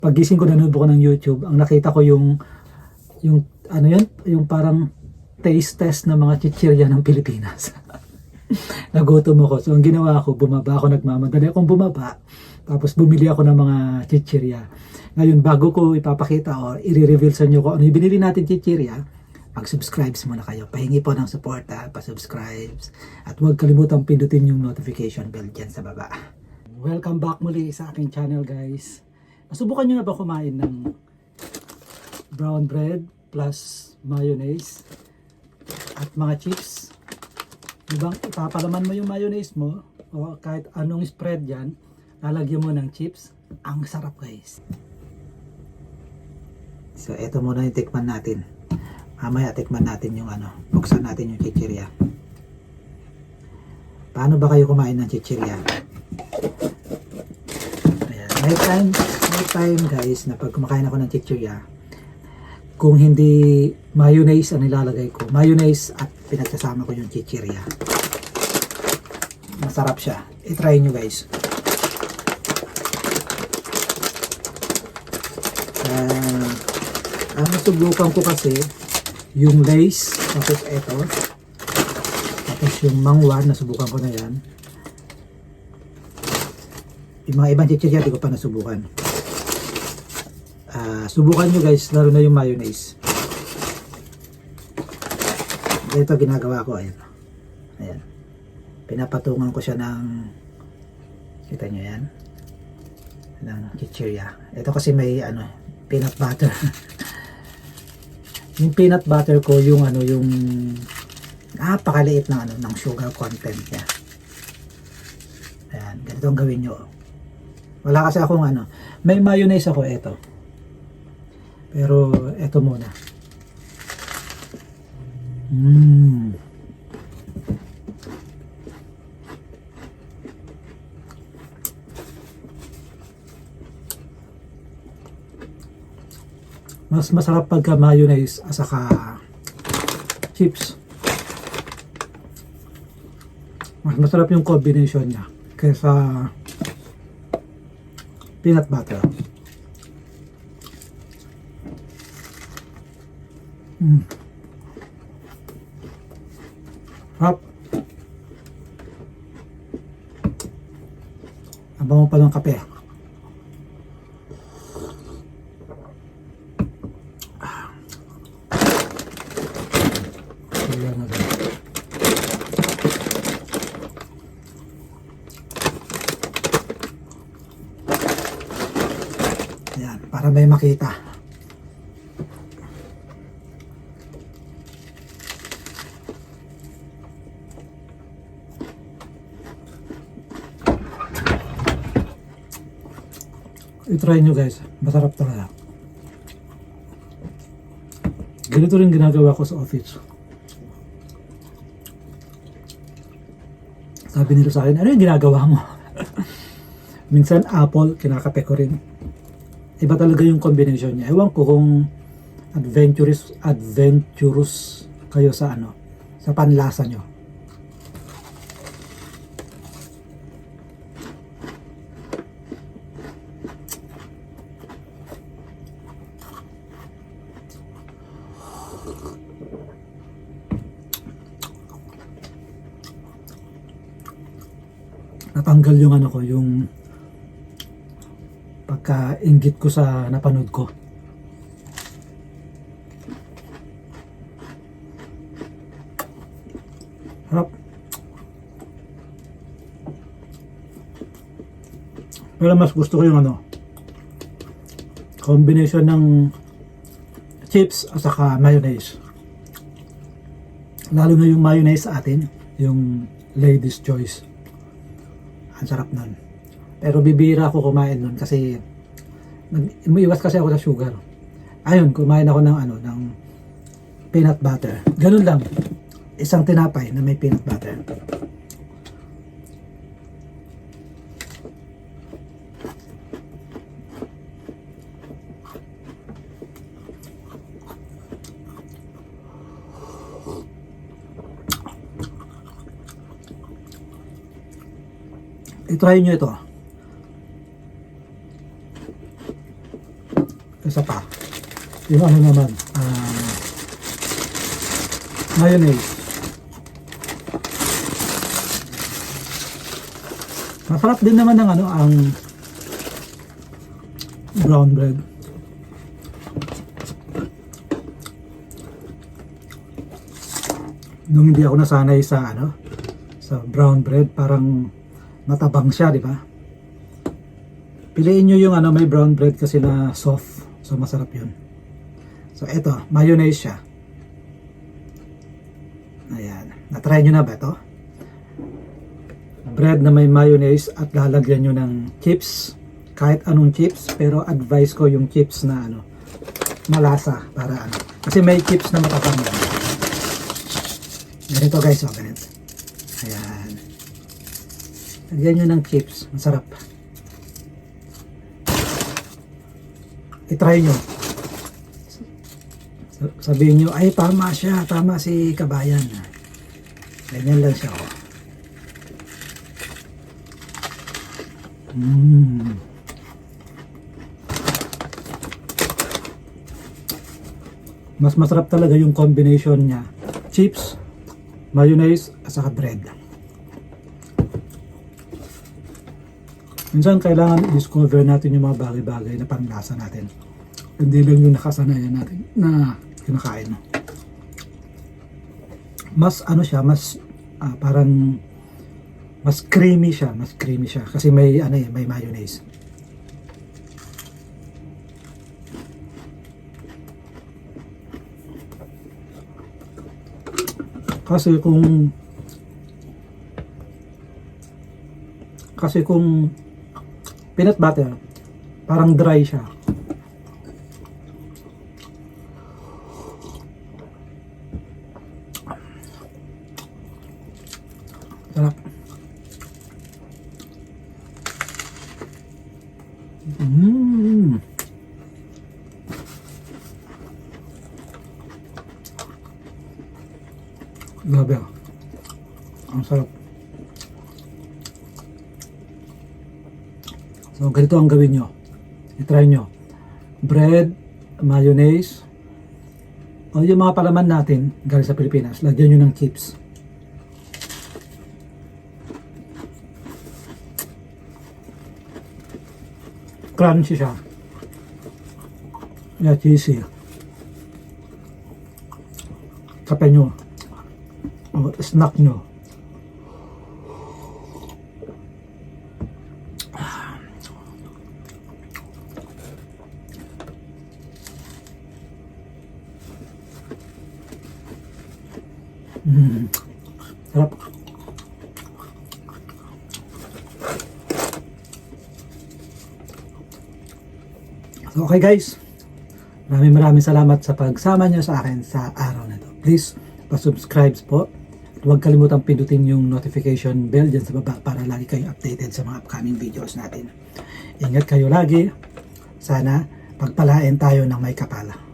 Pagising ko, nanood ko ng YouTube, ang nakita ko yung ano yun, yung parang taste test ng mga chichirya ng Pilipinas. Nagutom ako. So ang ginawa ko, bumaba ako, nagmamadali akong bumaba. Tapos bumili ako ng mga chichirya. Ngayon, bago ko ipapakita o i-reveal sa inyo kung ano yung binili natin chichirya, mag-subscribe muna kayo. Pahingi po ng support, pa-subscribe. At huwag kalimutang pindutin yung notification bell dyan sa baba. Welcome back muli sa aking channel, guys. Nasubukan nyo na ba kumain ng brown bread plus mayonnaise at mga chips? Diba, ipapalaman mo yung mayonnaise mo o kahit anong spread yan, lalagyan mo ng chips. Ang sarap, guys. So eto muna yung tikman natin. Mamaya tikman natin yung buksan natin yung chichirya. Paano ba kayo kumain ng chichirya? Ayan. May time guys na pag kumakain ako ng chichirya, kung hindi mayonnaise ang nilalagay ko, mayonnaise at pinagsasama ko yung chichirya, masarap siya. I-try nyo, guys. Ang nasubukan ko kasi yung Lays, tapos eto, tapos yung mangwan, nasubukan ko na yan. Yung mga ibang chichirya di ko pa nasubukan. Subukan nyo, guys, lalo na yung mayonnaise. Ito ginagawa ko, ayan. Ayan. Pinapatungan ko siya ng, kita nyo yan, ng chichirya. Ito kasi may peanut butter. Yung peanut butter ko, yung yung napakaliit na ng sugar content niya. Ayan, ganito ang gawin nyo. Wala kasi akong may mayonnaise ako, eto. Pero eto muna. Mas masarap pagka mayonnaise at saka chips. Mas masarap yung combination niya kaysa peanut butter. Sarap. Abango pa ng kape. Ayan, para may makita. I-try nyo, guys. Masarap talaga. Ganito rin ginagawa ko sa office. Sabi nila sa akin, ano yung ginagawa mo? Minsan apple, kinakape ko rin. Iba talaga yung combination niya. Ewan ko kung adventurous kayo sa sa panlasa nyo. Natanggal yung yung pagka-inggit ko sa napanood ko. Harap. Pero mas gusto ko yung combination ng chips at saka mayonnaise. Lalo na yung mayonnaise sa atin, yung Lady's Choice. Ang sarap nun. Pero bibira ako kumain nun kasi umiiwas kasi ako sa sugar. Ayun, kumain ako ng ng peanut butter. Ganun lang. Isang tinapay na may peanut butter. I-try nyo ito. Isa pa. Yung ano naman, mayonnaise. Masarap din naman ng ano, ang brown bread. Nung hindi ako nasanay sa ano, sa brown bread, parang matabang siya, di ba? Piliin nyo yung ano, may brown bread kasi na soft. So masarap yun. So eto, mayonnaise siya. Ayan. Na-try nyo na ba ito? Bread na may mayonnaise at lalagyan nyo ng chips. Kahit anong chips, pero advice ko yung chips na ano, malasa para ano. Kasi may chips na matatang. Ganito guys, oh, ganito. Ayan. Lagyan nyo ng chips. Masarap. I-try nyo. Sabihin nyo, ay tama siya. Tama si kabayan. Ganyan lang siya, oh. Mas masarap talaga yung combination niya. Chips, mayonnaise, at saka bread. Minsan kailangan i-discover natin yung mga bagay-bagay na panlasa natin. Hindi lang yung nakasanayan natin na kinakain. Mas ano siya, mas parang mas creamy siya kasi may ano may mayonnaise. Kasi kung peanut butter, parang dry siya. Sarap. Grabe. Ang sarap. So, ganito ang gawin nyo. I-try nyo. Bread, mayonnaise, o yung mga palaman natin galing sa Pilipinas, lagyan nyo ng chips. Crunchy siya. Yeah, cheesy. Kape nyo. O snack nyo. Sarap. So, okay guys, maraming salamat sa pagsama nyo sa akin sa araw na ito. Please, pa-subscribe po. At huwag kalimutang pindutin yung notification bell dyan sa baba para lagi kayong updated sa mga upcoming videos natin. Ingat kayo lagi. Sana pagpalain tayo ng may kapala.